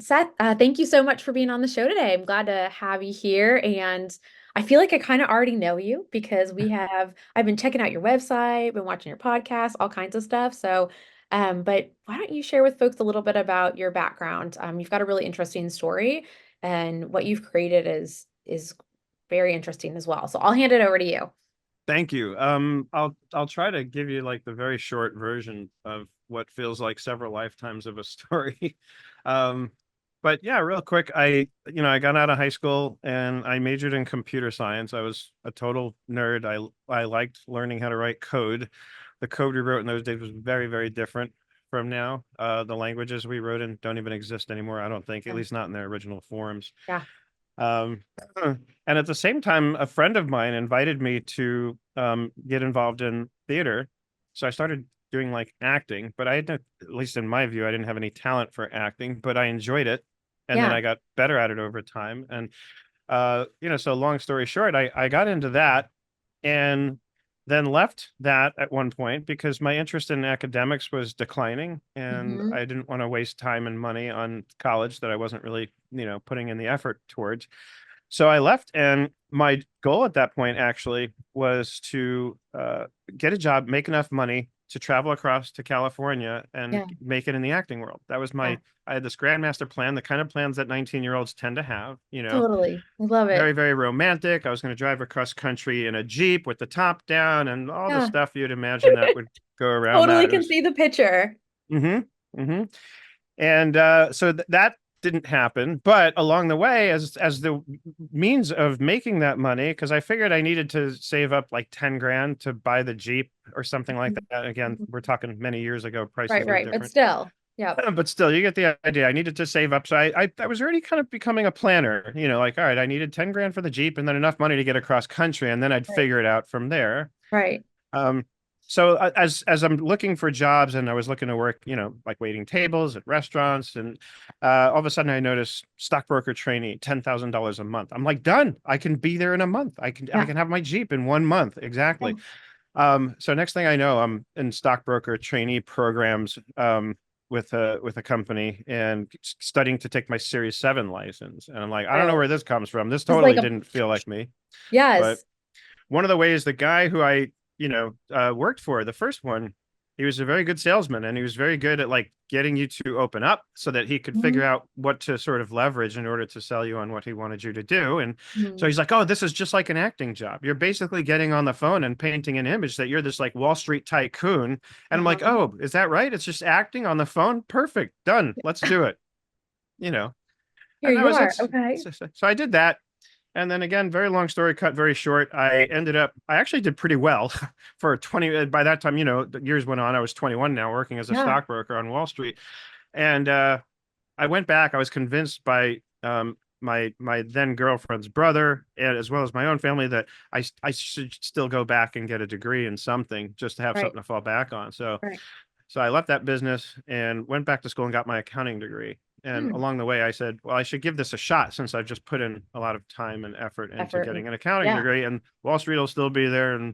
Seth, thank you so much for being on the show today. I'm glad to have you here. And I feel like I kind of already know you because I've been checking out your website, been watching your podcast, all kinds of stuff. But why don't you share with folks a little bit about your background? You've got a really interesting story and what you've created is very interesting as well. So I'll hand it over to you. Thank you. I'll try to give you like the very short version of what feels like several lifetimes of a story. Um, but yeah, real quick, I got out of high school and I majored in computer science. I was a total nerd. I liked learning how to write code. The code we wrote in those days was very, very different from now. The languages we wrote in don't even exist anymore, I don't think, at Yeah. least not in their original forms. Yeah. Um, and at the same time, a friend of mine invited me to get involved in theater. So I started doing like acting, but at least in my view, I didn't have any talent for acting, but I enjoyed it. And then Yeah. I got better at it over time. And, so long story short, I got into that and then left that at one point because my interest in academics was declining and Hmm. I didn't want to waste time and money on college that I wasn't really, putting in the effort towards. So I left, and my goal at that point actually was to get a job, make enough money to travel across to California and Yeah. make it in the acting world. That was Yeah. I had this grandmaster plan, the kind of plans that 19-year-olds tend to have, Totally. I love very, it. very romantic. I was going to drive across country in a Jeep with the top down and all the Yeah. stuff you'd imagine that would go around that. Totally It can was, see the picture. mm-hmm. And that didn't happen. But along the way, as the means of making that money, because I figured I needed to save up like 10 grand to buy the Jeep or something like Mhm. that. Again, Mhm. we're talking many years ago, Right, prices were right. But different. still, yep. But still, you get the idea. I needed to save up. So I was already kind of becoming a planner, like, all right, I needed 10 grand for the Jeep and then enough money to get across country. And then I'd Right. figure it out from there. Right. Um, so as I'm looking for jobs and I was looking to work, like waiting tables at restaurants, and all of a sudden I noticed stockbroker trainee, $10,000 a month. I'm like, done. I can be there in a month. I Yeah. can have my Jeep in 1 month. Yeah. Exactly. So next thing I know, I'm in stockbroker trainee programs with a company and studying to take my Series 7 license. And I'm like, I don't know Wild. where this comes from. This It's totally like a didn't feel like me. But yes. one of the ways the guy who I, worked for, the first one, he was a very good salesman and he was very good at like getting you to open up so that he could figure Mhm. out what to sort of leverage in order to sell you on what he wanted you to do. And so Mhm. he's like, oh, this is just like an acting job. You're basically getting on the phone and painting an image that you're this like Wall Street tycoon. And I'm like, Uh-huh. oh, is that right? It's just acting on the phone? Perfect. Done. Let's do it. You know, Here and that you was are. it. Okay. So I did that. And then again, very long story cut very short. I actually did pretty well for 20. By that time, the years went on. I was 21 now, working as a Yeah. stockbroker on Wall Street. And I went back. I was convinced by my then girlfriend's brother, and as well as my own family, that I should still go back and get a degree in something just to have Right. something to fall back on. Right. So I left that business and went back to school and got my accounting degree. And Mm. along the way, I said, well, I should give this a shot since I've just put in a lot of time and effort into Effort. getting an accounting Yeah. degree, and Wall Street will still be there. And,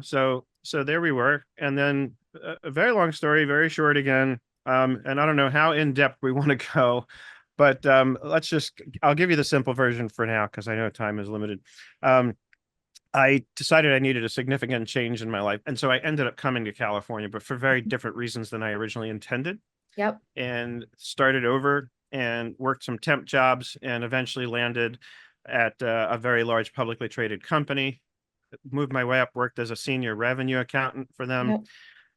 so there we were. And then a very long story, very short again. And I don't know how in depth we want to go, but I'll give you the simple version for now because I know time is limited. Um, I decided I needed a significant change in my life. And so I ended up coming to California, but for very different reasons than I originally intended, Yep. and started over and worked some temp jobs and eventually landed at a very large publicly traded company. Moved my way up, worked as a senior revenue accountant for them. Yep.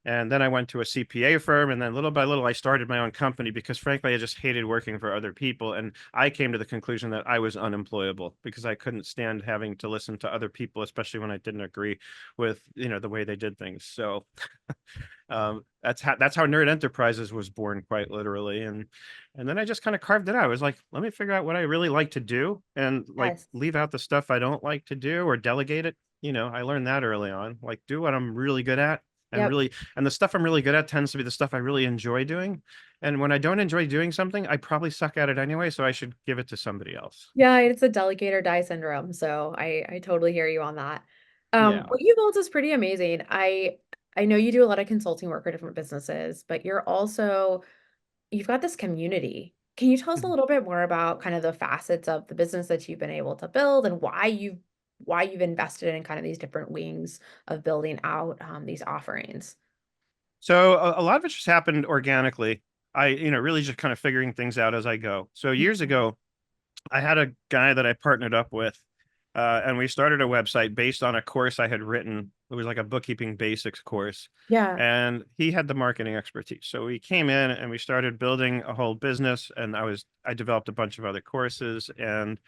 And then I went to a CPA firm. And then little by little, I started my own company because, frankly, I just hated working for other people. And I came to the conclusion that I was unemployable because I couldn't stand having to listen to other people, especially when I didn't agree with, the way they did things. So that's how Nerd Enterprises was born, quite literally. And then I just kind of carved it out. I was like, let me figure out what I really like to do and like Yes. leave out the stuff I don't like to do or delegate it. I learned that early on. Like, do what I'm really good at and Yep. really, and the stuff I'm really good at tends to be the stuff I really enjoy doing. And when I don't enjoy doing something, I probably suck at it anyway, so I should give it to somebody else. Yeah, it's a delegate or die syndrome. So I totally hear you on that. Yeah. What you built is pretty amazing. I know you do a lot of consulting work for different businesses, but you've got this community. Can you tell us a Mhm. little bit more about kind of the facets of the business that you've been able to build and why you've invested in kind of these different wings of building out these offerings? So a lot of it just happened organically. Really just kind of figuring things out as I go. So years Mhm. ago, I had a guy that I partnered up with, and we started a website based on a course I had written. It was like a bookkeeping basics course, Yeah. and he had the marketing expertise. So we came in and we started building a whole business, and I developed a bunch of other courses. And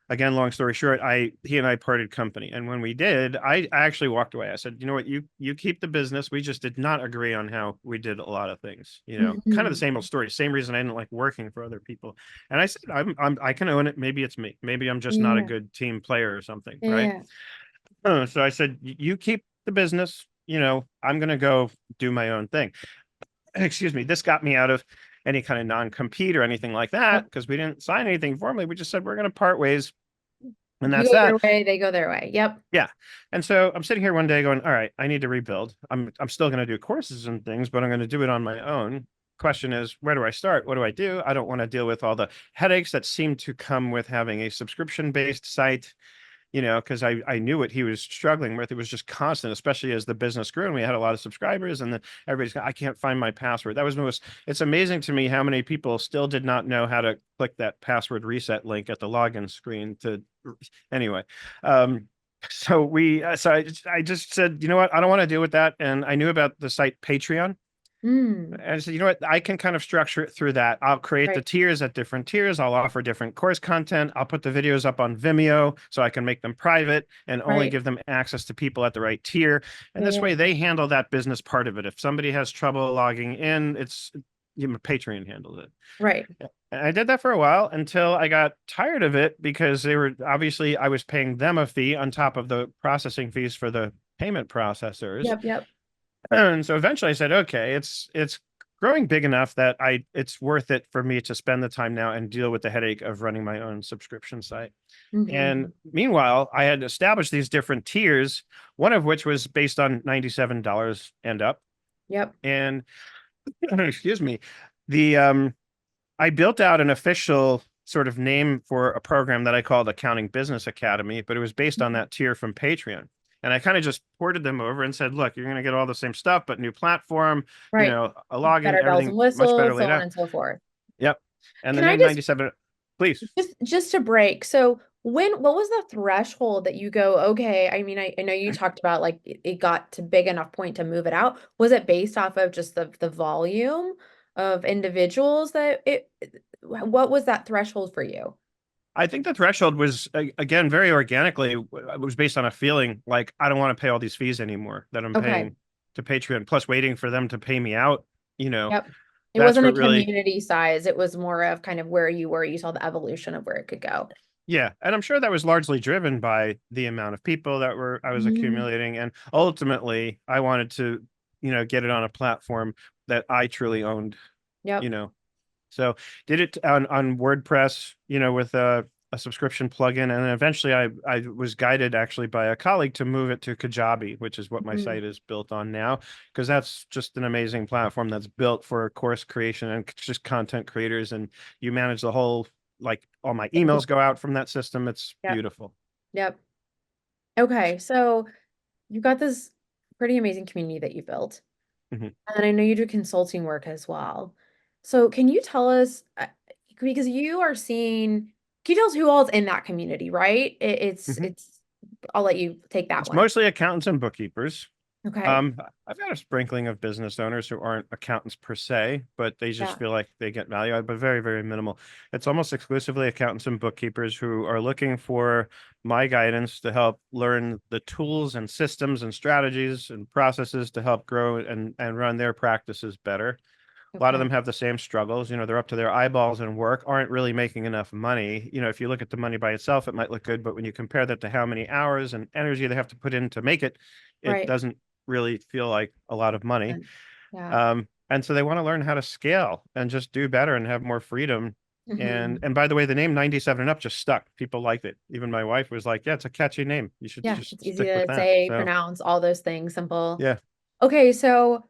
again, long story short, I he and I parted company. And when we did, I actually walked away. I said, you know what, you keep the business. We just did not agree on how we did a lot of things. Kind of the Mhm. same old story. Same reason I didn't like working for other people. And I said, I can own it. Maybe it's me. Maybe I'm just not a Yeah. good team player or something, right? Yeah. So I said, you keep the business. I'm gonna go do my own thing. Excuse me. This got me out of any kind of non-compete or anything like that Yep. because we didn't sign anything formally. We just said we're going to part ways, and You that's go that. your way, they go their way. Yep. Yeah. And so I'm sitting here one day going, all right, I need to rebuild. I'm still going to do courses and things, but I'm going to do it on my own. Question is, where do I start? What do I do? I don't want to deal with all the headaches that seem to come with having a subscription based site, because I knew what he was struggling with. It was just constant, especially as the business grew and we had a lot of subscribers, and then I can't find my password. That was it's amazing to me how many people still did not know how to click that password reset link at the login screen anyway. Um, I just said, you know what? I don't want to deal with that. And I knew about the site Patreon. Mm. And I said, you know what? I can kind of structure it through that. I'll create the Right. tiers at different tiers. I'll offer different course content. I'll put the videos up on Vimeo so I can make them private and only Right. give them access to people at the right tier. And this Yeah. way they handle that business part of it. If somebody has trouble logging in, Patreon handles it. Right. And I did that for a while until I got tired of it because they were obviously I was paying them a fee on top of the processing fees for the payment processors. Yep. Yep. And so eventually I said, okay, it's growing big enough that it's worth it for me to spend the time now and deal with the headache of running my own subscription site. And Hmm. meanwhile, I had established these different tiers, one of which was based on $97 and up. Yep. And excuse me, the I built out an official sort of name for a program that I called Accounting Business Academy, but it was based on Mhm. that tier from Patreon. And I kind of just ported them over and said, look, you're going to get all the same stuff, but new platform, Right. a login, Better bells and everything much better whistles, so laid on out. and so forth. Yep. And the Can I name just 97, please. just to break? So what was the threshold that you go, okay, I mean, I know you talked about like it got to big enough point to move it out. Was it based off of just the volume of individuals that what was that threshold for you? I think the threshold was, again, very organically, it was based on a feeling like I don't want to pay all these fees anymore that I'm Okay. paying to Patreon, plus waiting for them to pay me out. You know, Yep. It that's wasn't a what really. community size. It was more of kind of where you were. You saw the evolution of where it could go. Yeah, and I'm sure that was largely driven by the amount of people that were I was Mhm. accumulating, and ultimately I wanted to, get it on a platform that I truly owned, you Yep. know. So did it on WordPress, with a subscription plugin, and then eventually I was guided actually by a colleague to move it to Kajabi, which is what my Mhm. site is built on now, because that's just an amazing platform that's built for course creation and just content creators, and you manage the whole, like all my emails go out from that system. It's Yep. beautiful. Yep. Okay. So you've got this pretty amazing community that you built. Mhm. And I know you do consulting work as well. So can you tell us, because you are seeing, can you tell us who all's in that community, right? Mhm. I'll let you take that It's one. mostly accountants and bookkeepers. Okay. I've got a sprinkling of business owners who aren't accountants per se, but they just Yeah. feel like they get value out, but very, very minimal. It's almost exclusively accountants and bookkeepers who are looking for my guidance to help learn the tools and systems and strategies and processes to help grow and run their practices better. A lot of Okay. them have the same struggles. They're up to their eyeballs in work, aren't really making enough money. If you look at the money by itself, it might look good, but when you compare that to how many hours and energy they have to put in to make it, it Right. doesn't really feel like a lot of money. Yeah. And so they want to learn how to scale and just do better and have more freedom. And Hmm. and by the way, the name 97 and up just stuck. People liked it. Even my wife was like, "Yeah, it's a catchy name. You should Yeah. just It's easy stick with to that." say, So pronounce, all those things, simple. yeah. Okay. So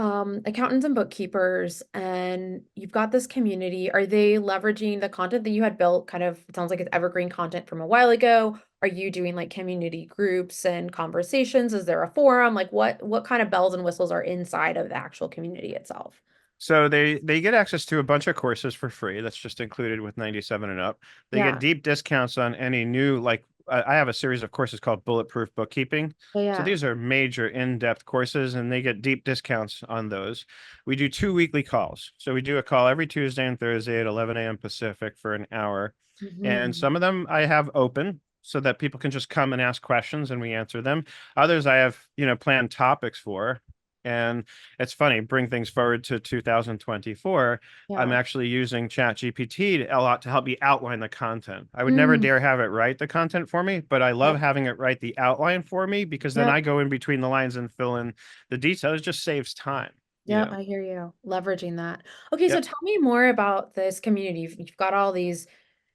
accountants and bookkeepers, and you've got this community. Are they leveraging the content that you had built? Kind of, it sounds like it's evergreen content from a while ago. Are you doing like community groups and conversations? Is there a forum? Like what kind of bells and whistles are inside of the actual community itself? So they get access to a bunch of courses for free. That's just included with 97 and up. They get Yeah. deep discounts on any new, like I have a series of courses called Bulletproof Bookkeeping. Yeah. So Yeah. these are major in-depth courses and they get deep discounts on those. We do 2 weekly calls. So we do a call every Tuesday and Thursday at 11 a.m. Pacific for an hour. And Hmm. some of them I have open so that people can just come and ask questions and we answer them. Others I have, planned topics for. And it's funny, bring things forward to 2024. I'm Yeah. actually using ChatGPT a lot to help me outline the content. I would never Mm, dare have it write the content for me, but I love yep. having it write the outline for me because then I Yep. go in between the lines and fill in the details. It just saves time, you Yep. know. I hear you. Leveraging that. Okay, so Yep. tell me more about this community. You've got all these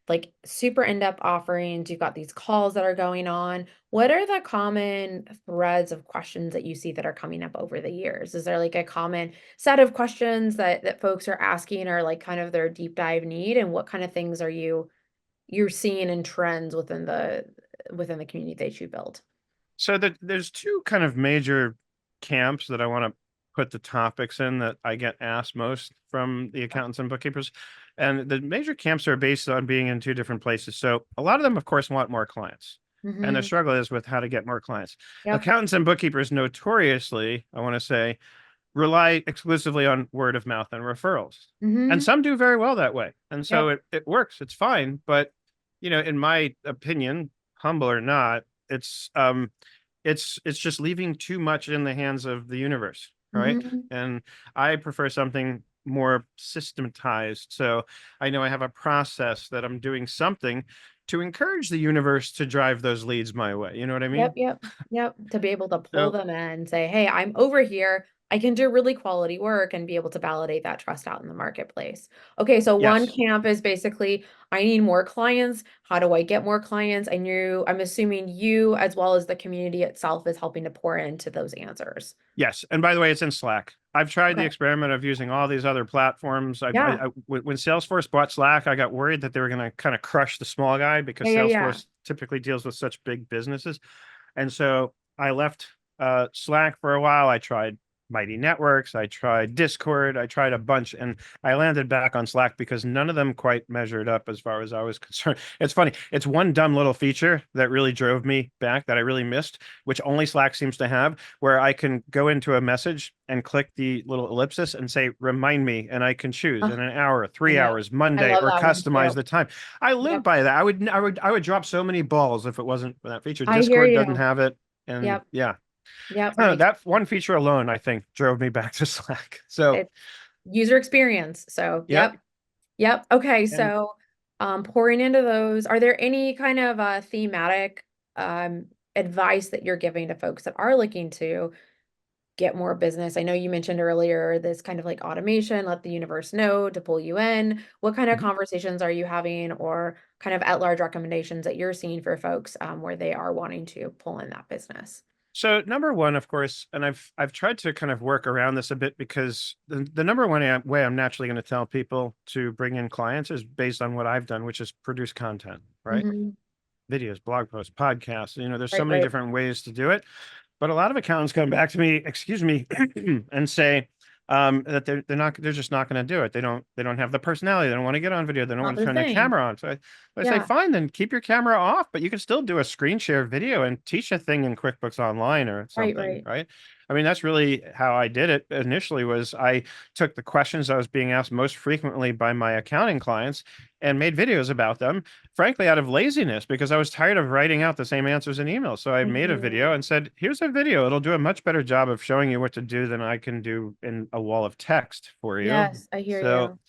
like super in-depth offerings. You've got these calls that are going on. What are the common threads of questions that you see that are coming up over the years? Is there like a common set of questions that folks are asking or like kind of their deep dive need? And what kind of things are you're seeing in trends within the community that you build? So there's two kind of major camps that I want to put the topics in that I get asked most from the accountants and bookkeepers. And the major camps are based on being in two different places. So a lot of them, of course, want more clients. And their Mm-hmm. struggle is with how to get more clients. Yep. Accountants and bookkeepers notoriously, I want to say, rely exclusively on word of mouth and referrals. And Mm-hmm. some do very well that way. And so Yep. it works. It's fine. But, in my opinion, humble or not, it's just leaving too much in the hands of the universe, right? Mm-hmm. And I prefer something more systematized. So I know I have a process that I'm doing something to encourage the universe to drive those leads my way. You know what I Yep, mean? yep, yep, to be able to pull So them in and say, "Hey, I'm over here. I can do really quality work," and be able to validate that trust out in the marketplace. Okay, so one yes. camp is basically, I need more clients. How do I get more clients? I'm assuming you, as well as the community itself, is helping to pour into those answers. Yes, and by the way, it's in Slack. I've tried the Okay. experiment of using all these other platforms. Yeah. When Salesforce bought Slack, I got worried that they were going to kind of crush the small guy because Yeah, yeah, yeah. Salesforce typically deals with such big businesses. And so I left Slack for a while. I tried Mighty Networks, I tried Discord, I tried a bunch, and I landed back on Slack because none of them quite measured up as far as I was concerned. It's funny, it's one dumb little feature that really drove me back that I really missed, which only Slack seems to have, where I can go into a message and click the little ellipsis and say, remind me, and I can choose Oh, in an hour, I three know. hours, I Monday, love or that one customize too. the time. I live Yep. by that. I would drop so many balls if it wasn't for that feature. I hear Discord doesn't you. have it. And Yep. yeah, Yep. That makes that one feature alone, I think, drove me back to Slack. So, it's user experience. So, yep. yep. Yep. Okay. And So, pouring into those, are there any kind of thematic advice that you're giving to folks that are looking to get more business? I know you mentioned earlier this kind of like automation, let the universe know to pull you in. What kind of mhm. conversations are you having, or kind of at large recommendations that you're seeing for folks where they are wanting to pull in that business? So number one, of course, and I've tried to kind of work around this a bit because the number one way I'm naturally going to tell people to bring in clients is based on what I've done, which is produce content, right? Hmm. Videos, blog posts, podcasts. There's so Right. many Right. different ways to do it. But a lot of accountants come back to me, excuse me, and say that they're just not going to do it. They don't have the personality. They don't want to get on video. They don't Not want to their turn their thing. camera on. So I say, Yeah. fine, then keep your camera off, but you can still do a screen share video and teach a thing in QuickBooks Online or Right. something, Right. right? I mean, that's really how I did it initially was I took the questions I was being asked most frequently by my accounting clients and made videos about them, frankly, out of laziness because I was tired of writing out the same answers in emails. So I I made a hear video you. and said, here's a video. It'll do a much better job of showing you what to do than I can do in a wall of text for you. Yes, I hear So, you.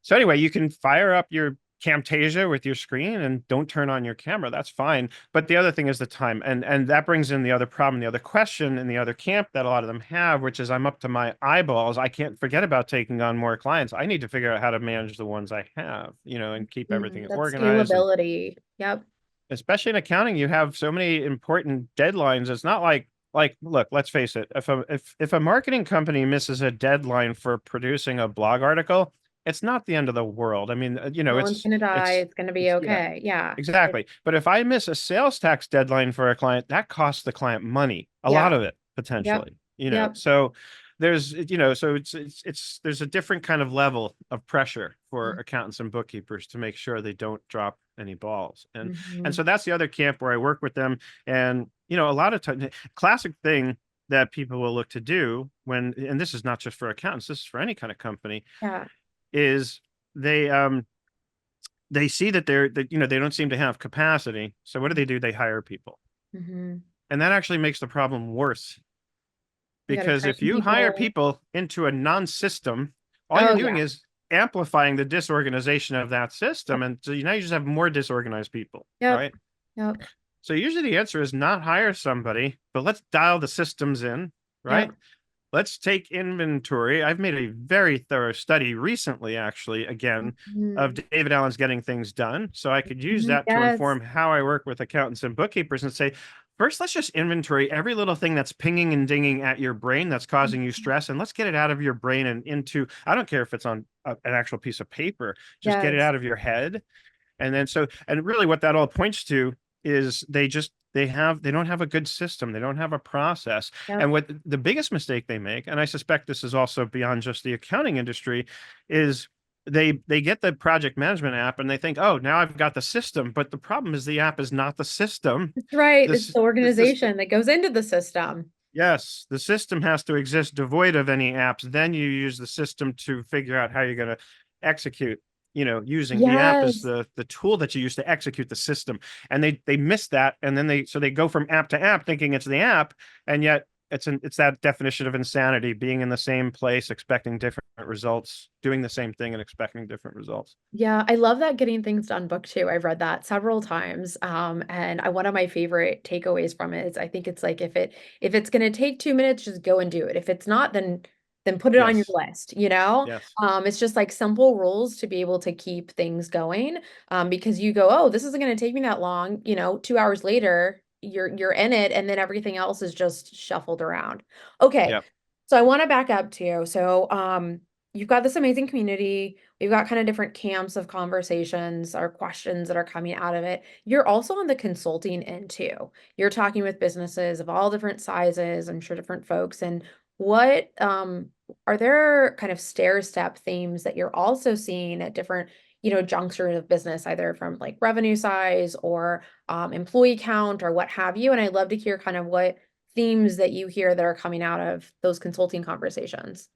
so anyway, you can fire up your Camtasia with your screen and don't turn on your camera. That's fine. But the other thing is the time. And that brings in the other problem, the other question in the other camp that a lot of them have, which is I'm up to my eyeballs. I can't forget about taking on more clients. I need to figure out how to manage the ones I have, and keep everything Mm, that's organized. And scalability. Yep. especially in accounting, you have so many important deadlines. It's not like like, look, let's face it. If a marketing company misses a deadline for producing a blog article, it's not the end of the world. I mean, No one's gonna die. it's It's gonna be it's yeah, okay. Yeah. exactly. But if I miss a sales tax deadline for a client, that costs the client money, a lot Yeah. of it Yep. potentially. Yep. So so it's there's a different kind of level of pressure for accountants and bookkeepers to make sure they don't drop any balls. And Mm-hmm. so that's the other camp where I work with them. And a lot of times, classic thing that people will look to do when, and this is not just for accountants, this is for any kind of company, Yeah. is they see that they don't seem to have capacity. So what do? They hire people. Mm-hmm. And that actually makes the problem worse, You got to because train if you hire people. people into a non-system, all you're Oh doing yeah. is amplifying the disorganization of that system. Yep. And so now you just have more disorganized people, Yep. right? Yep. So usually the answer is not hire somebody, but let's dial the systems in, right? Yep. Let's take inventory. I've made a very thorough study recently, actually, again, of Mm-hmm. David Allen's Getting Things Done. So I could use Mm-hmm. that to Yes. inform how I work with accountants and bookkeepers and say, first, let's just inventory every little thing that's pinging and dinging at your brain that's causing you stress. And let's get it out of your brain and into, I don't care if it's on an actual piece of paper, just get it Yes. out of your head. And then and really what that all points to is they don't have a good system. They don't have a process. And Yep. what the biggest mistake they make, and I suspect this is also beyond just the accounting industry, is they get the project management app and they think, oh, now I've got the system. But the problem is the app is not the system. That's right. It's This the this this organization that goes into the system. Yes, the system has to exist devoid of any apps. Then you use the system to figure out how you're going to execute, using the app as Yes. the tool that you use to execute the system. And they miss that. And then they go from app to app thinking it's the app. And yet it's that definition of insanity, being in the same place, expecting different results, doing the same thing and expecting different results. Yeah, I love that Getting Things Done book too. I've read that several times. And one of my favorite takeaways from it is I think it's like if it's gonna take 2 minutes, just go and do it. If it's not, then put it on your Yes. list, you know? Yes. It's just like simple rules to be able to keep things going. Because you go, oh, this isn't gonna take me that long, 2 hours later, you're in it, and then everything else is just shuffled around. Okay, Yeah. so I want to back up too. So you've got this amazing community. We've got kind of different camps of conversations or questions that are coming out of it. You're also on the consulting end too. You're talking with businesses of all different sizes, I'm sure different folks. And what are there kind of stair step themes that you're also seeing at different, junctures of business, either from like revenue size or employee count or what have you? And I'd love to hear kind of what themes that you hear that are coming out of those consulting conversations.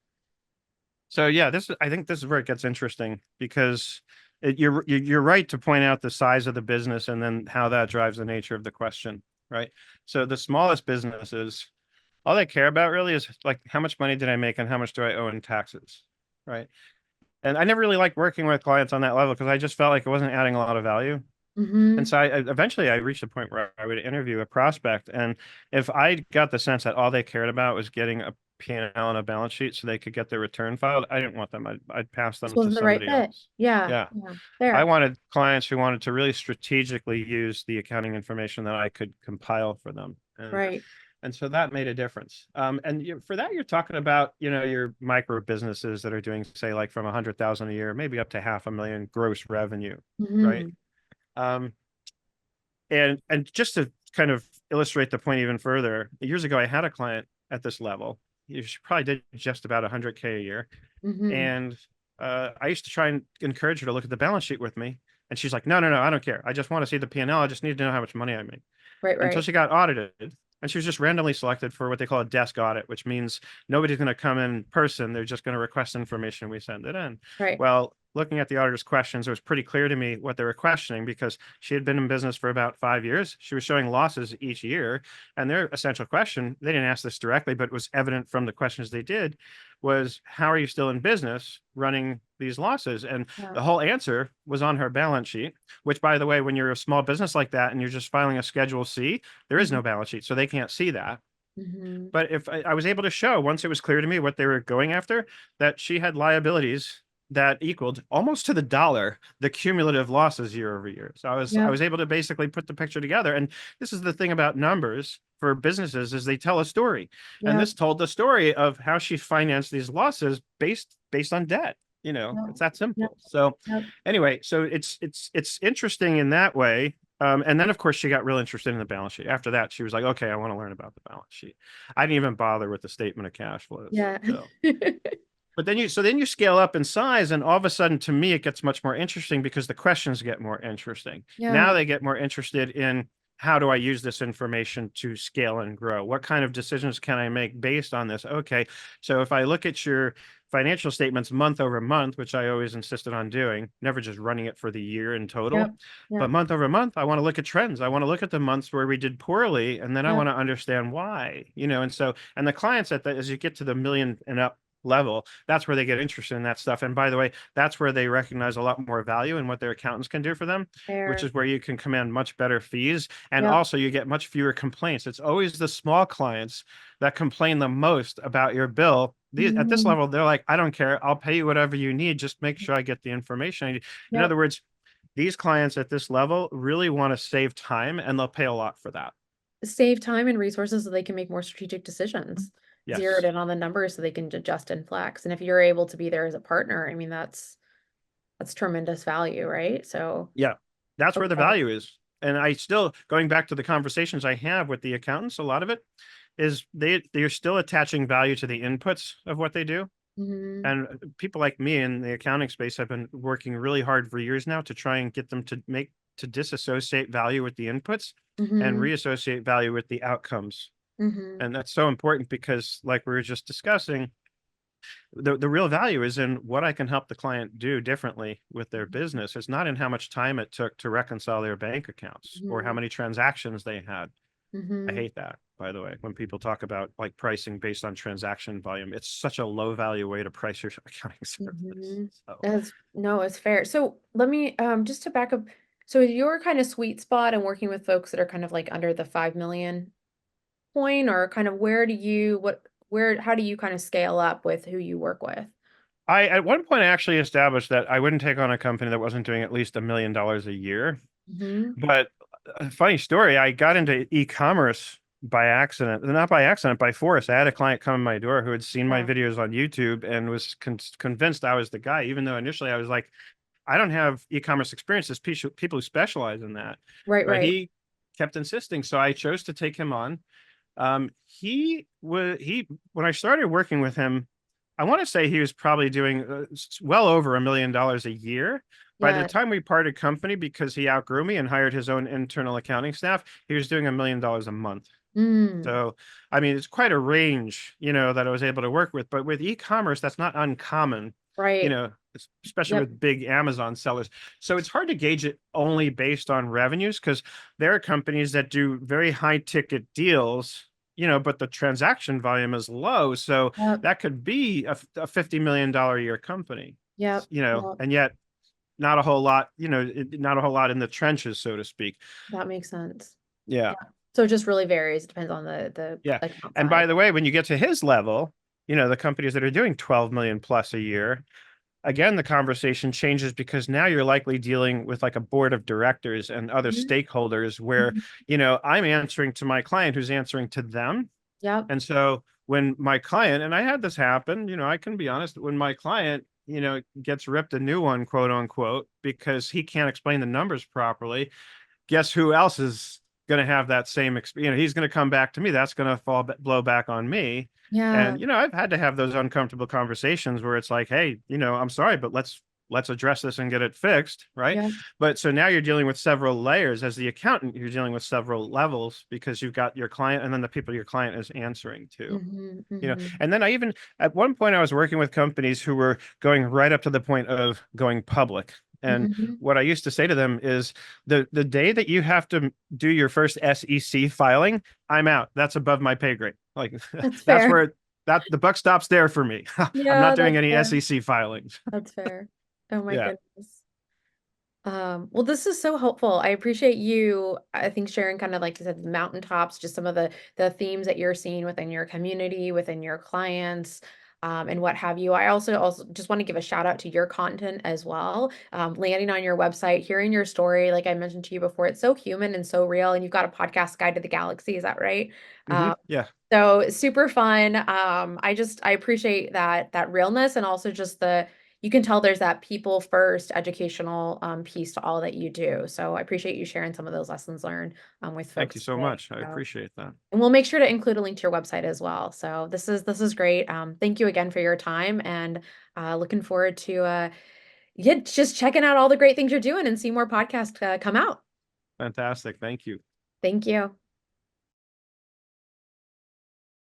So yeah, I think this is where it gets interesting, because you're right to point out the size of the business and then how that drives the nature of the question, right? So the smallest businesses, all they care about really is like, how much money did I make and how much do I owe in taxes, right? And I never really liked working with clients on that level because I just felt like it wasn't adding a lot of value. And Mm-hmm. so eventually I reached a point where I would interview a prospect, and if I got the sense that all they cared about was getting a P&L and L and a balance sheet so they could get their return filed, I didn't want them. I'd pass This them to wasn't the right somebody fit. else. Yeah. Yeah. Yeah. I There. wanted clients who wanted to really strategically use the accounting information that I could compile for them. Right. And so that made a difference. And for that, you're talking about, your micro businesses that are doing, say, like from 100,000 a year, maybe up to 500,000 gross revenue, right? Mm-hmm. Um, and just to kind of illustrate the point even further, years ago I had a client at this level. She probably did just about 100K a year, Mm-hmm. and I used to try and encourage her to look at the balance sheet with me, and she's like, no, I don't care. I just want to see the P&L. I just need to know how much money I make. Right. Until Right. she got audited, and she was just randomly selected for what they call a desk audit, which means nobody's going to come in person. They're just going to request information. We send it in. Right. Well, looking at the auditor's questions, it was pretty clear to me what they were questioning, because she had been in business for about 5 years. She was showing losses each year. And their essential question, they didn't ask this directly, but it was evident from the questions they did, was, how are you still in business running these losses? And Yeah. the whole answer was on her balance sheet, which, by the way, when you're a small business like that and you're just filing a Schedule C, there is Mm-hmm. no balance sheet, so they can't see that. Mm-hmm. But if I was able to show, once it was clear to me what they were going after, that she had liabilities that equaled almost to the dollar the cumulative losses year over year. So I Yep. was able to basically put the picture together. And this is the thing about numbers for businesses is they tell a story. And Yep. this told the story of how she financed these losses based on debt. Yep. It's that Yep. simple. So Yep. anyway, so it's interesting in that way. And then of course she got real interested in the balance sheet. After that, she was like, okay, I want to learn about the balance sheet. I didn't even bother with the statement of cash flows. Yeah. So but then you scale up in size, and all of a sudden, to me, it gets much more interesting because the questions get more interesting. Now Yeah. they get more interested in how do I use this information to scale and grow? What kind of decisions can I make based on this? Okay, so if I look at your financial statements month over month, which I always insisted on doing, never just running it for the year in Yep. total, but Yep. month over month, I want to look at trends. I want to look at the months where we did poorly, and then I Yep. want to understand why, and so, and the clients at that, as you get to the million and up level, that's where they get interested in that stuff. And by the way, that's where they recognize a lot more value in what their accountants can do for them, which Fair. is where you can command much better fees. And Yep. also, you get much fewer complaints. It's always the small clients that complain the most about your bill. At this Mhm. level, they're like, I don't care. I'll pay you whatever you need. Just make sure I get the information I need. In Yep. other words, these clients at this level really want to save time and they'll pay a lot for that. Save time and resources so they can make more strategic decisions. Zeroed Yes. in on the numbers so they can adjust and flex. And if you're able to be there as a partner, I mean, that's tremendous value, right? So, Yeah, that's where the okay. value is. And I still going back to the conversations I have with the accountants, a lot of it is they're still attaching value to the inputs of what they do. Mhm. And people like me in the accounting space have been working really hard for years now to try and get them to disassociate value with the inputs and Mhm. reassociate value with the outcomes. Mhm. And that's so important because like we were just discussing, the real value is in what I can help the client do differently with their business. It's not in how much time it took to reconcile their bank accounts or how Mhm. many transactions they had. I Mhm. hate that, by the way, when people talk about like pricing based on transaction volume. It's such a low value way to price your accounting service. Mhm. So That's no, it's fair. So let me just to back up. So is your kind of sweet spot and working with folks that are kind of like under the 5 million point, or kind of where how do you kind of scale up with who you work with? I at one point I actually established that I wouldn't take on a company that wasn't doing at least $1 million a year. Mhm. But a funny story, I got into e-commerce by accident, not by accident, by force. I had a client come in my door who had seen my Yeah. videos on YouTube and was convinced I was the guy, even though initially I was like, I don't have e-commerce experience. There's people who specialize in that. Right, But right. he kept insisting. So I chose to take him on. He when I started working with him, I want to say he was probably doing well over $1 million a year. By the Yeah. time we parted company, because he outgrew me and hired his own internal accounting staff, he was doing $1 million a month. Mm. So, I mean, it's quite a range, that I was able to work with. But with e-commerce, that's not uncommon, Right. especially Yep. with big Amazon sellers. So it's hard to gauge it only based on revenues because there are companies that do very high ticket deals, but the transaction volume is low. So Yep. that could be a $50 million a year company, Yep. Yep. and yet not a whole lot, not a whole lot in the trenches, so to speak. That makes sense. Yeah. Yeah. So it just really varies. It depends on the Yeah. account And size. by the way, when you get to his level, the companies that are doing 12 million plus a year, again, the conversation changes because now you're likely dealing with like a board of directors and other Mhm. stakeholders where, Mhm. I'm answering to my client who's answering to them. Yep. And so when my client, and I had this happen, I can be honest, when my client, gets ripped a new one, quote unquote, because he can't explain the numbers properly, guess who else is going to have that same experience? He's going to come back to me. That's going to blow back on me. Yeah. And I've had to have those uncomfortable conversations where it's like, hey, I'm sorry, but let's address this and get it fixed, right? Yep. But so now you're dealing with several layers. As the accountant, you're dealing with several levels because you've got your client and then the people your client is answering to. Mhm. Mhm. And then I even at one point I was working with companies who were going right up to the point of going public. And Mhm. what I used to say to them is the day that you have to do your first SEC filing, I'm out. That's above my pay grade. Like That's that's fair. where that the buck stops there for me. I'm not Yeah, doing that's any fair. SEC filings. That's fair. Oh my Yeah. goodness. Well, this is so helpful. I appreciate you, I think, sharing kind of like you said, the mountaintops, just some of the themes that you're seeing within your community, within your clients. and what have you. I also just want to give a shout out to your content as well. Landing on your website, hearing your story, like I mentioned to you before, it's so human and so real. And you've got a podcast, Guide to the Galaxy, is that right? Yeah. So super fun. I appreciate that realness, and also just you can tell there's that people first educational piece to all that you do. So I appreciate you sharing some of those lessons learned with Thank you folks so today. much. I So, appreciate that. and we'll make sure to include a link to your website as well. So this is great. Thank you again for your time, and looking forward to yeah, just checking out all the great things you're doing and see more podcasts come out. Fantastic. Thank you. Thank you.